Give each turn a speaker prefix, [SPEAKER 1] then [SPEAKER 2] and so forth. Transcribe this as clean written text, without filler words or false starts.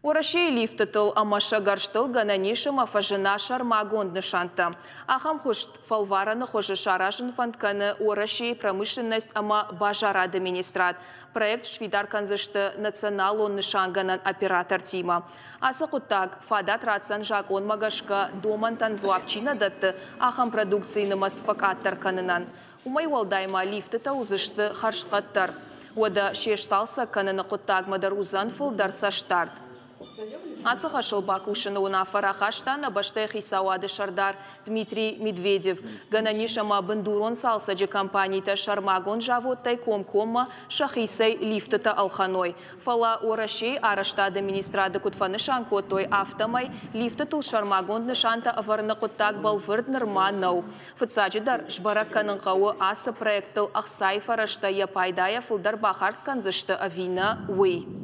[SPEAKER 1] Урашей лифтытыл амаша гарштыл гананишым афажына шармагон нышанта. Ахам хушт фалвараны хожи шаражын фантканы урашей промышленность ама бажар администрат. Проект швидар канзышты националон нышанганан оператор тима. Асы куттак фадат рацан жакон магашка домантан зуапчина датты ахам продукцийны масфакаттар канынан. Умай валдайма лифтыта узышты харшкаттар. Ода шеш салса каныны куттак мадар узан фулдар саштарт. Асы хашыл бакушыны унафара хаштана баштай хисауады шардар Дмитрий Медведев. Гананишама бандурон салса же компанийта шармагон заводтай комкома шахисай лифтата алханой. Фала орашей арашта администрады кутфаны шанкотой автомай лифтатыл шармагон нышанта аварны куттак балвырд нырманау. Фыцаджидар жбаракканын кауы асы проекттыл ахсай фарашта япайдая фылдар бахарскан зышты авина уй.